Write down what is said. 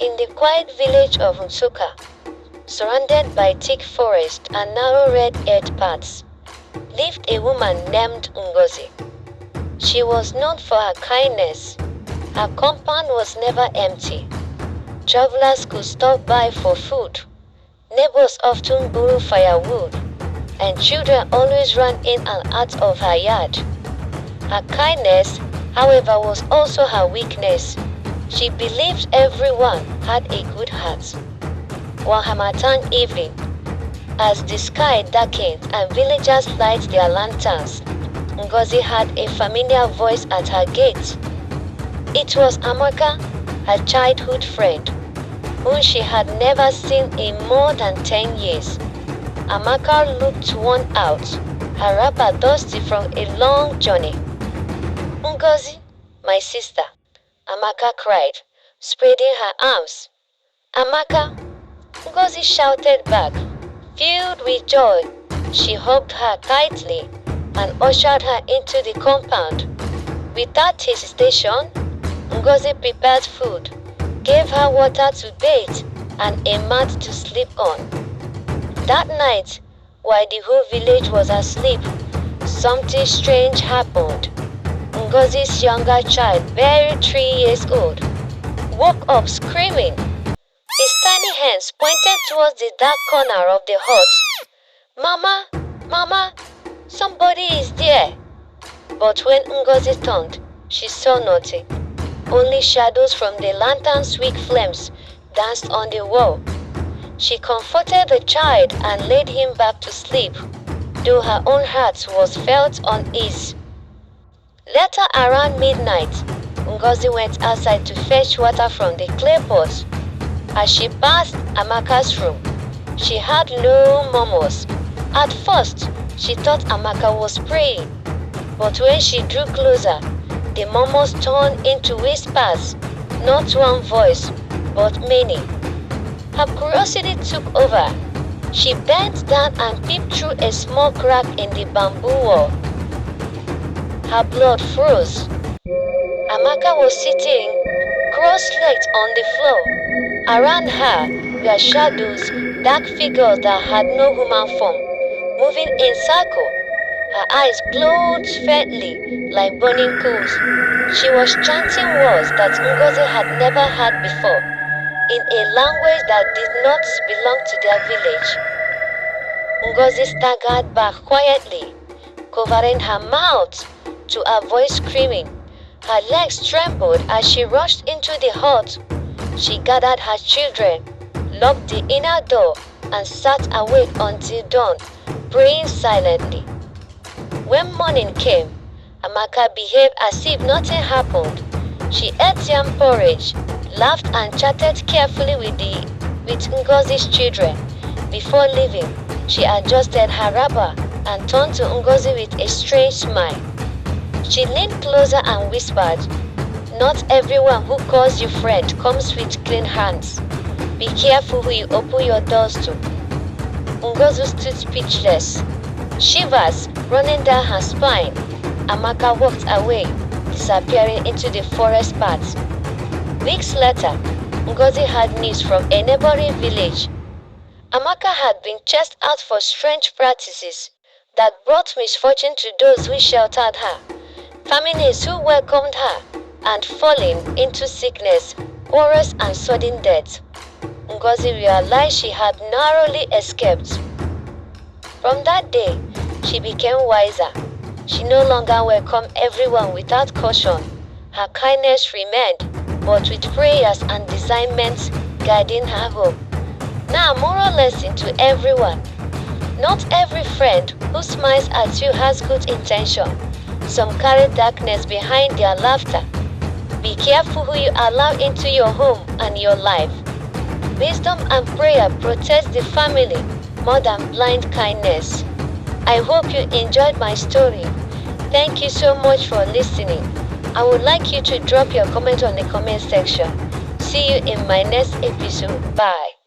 In the quiet village of Nsukka, surrounded by thick forest and narrow red-earth paths, lived a woman named Ngozi. She was known for her kindness. Her compound was never empty. Travelers could stop by for food. Neighbors often borrowed firewood, and children always ran in and out of her yard. Her kindness, however, was also her weakness. She believed everyone had a good heart. One Harmattan evening, as the sky darkened and villagers light their lanterns, Ngozi heard a familiar voice at her gate. It was Amaka, her childhood friend, whom she had never seen in more than 10 years. Amaka looked worn out, her wrapper dusty from a long journey. "Ngozi, my sister," Amaka cried, spreading her arms. "Amaka," Ngozi shouted back. Filled with joy, she hugged her tightly and ushered her into the compound. Without hesitation, Ngozi prepared food, gave her water to bathe, and a mat to sleep on. That night, while the whole village was asleep, something strange happened. Ngozi's younger child, barely 3 years old, woke up screaming. His tiny hands pointed towards the dark corner of the hut. "Mama, Mama, somebody is there." But when Ngozi turned, she saw nothing. Only shadows from the lantern's weak flames danced on the wall. She comforted the child and laid him back to sleep, though her own heart was felt unease. Later around midnight, Ngozi went outside to fetch water from the clay pot. As she passed Amaka's room, she heard low murmurs. At first, she thought Amaka was praying, but when she drew closer, the murmurs turned into whispers, not one voice, but many. Her curiosity took over. She bent down and peeped through a small crack in the bamboo wall. Her blood froze. Amaka was sitting cross-legged on the floor. Around her were shadows, dark figures that had no human form, moving in circle. Her eyes glowed faintly like burning coals. She was chanting words that Ngozi had never heard before, in a language that did not belong to their village. Ngozi staggered back quietly, covering her mouth to avoid screaming. Her legs trembled as she rushed into the hut. She gathered her children, locked the inner door, and sat awake until dawn, praying silently. When morning came, Amaka behaved as if nothing happened. She ate yam porridge, laughed and chatted carefully with Ngozi's children. Before leaving, she adjusted her wrapper and turned to Ngozi with a strange smile. She leaned closer and whispered, "Not everyone who calls you friend comes with clean hands. Be careful who you open your doors to." Ngozi stood speechless, shivers running down her spine. Amaka walked away, disappearing into the forest path. Weeks later, Ngozi had news from a neighboring village. Amaka had been chased out for strange practices that brought misfortune to those who sheltered her, families who welcomed her, and falling into sickness, horrors, and sudden death. Ngozi realized she had narrowly escaped. From that day, she became wiser. She no longer welcomed everyone without caution. Her kindness remained, but with prayers and discernment guiding her home. Now, moral lesson to everyone. Not every friend who smiles at you has good intention. Some carry darkness behind their laughter. Be careful who you allow into your home and your life. Wisdom and prayer protect the family more than blind kindness. I hope you enjoyed my story. Thank you so much for listening. I would like you to drop your comment on the comment section. See you in my next episode. Bye.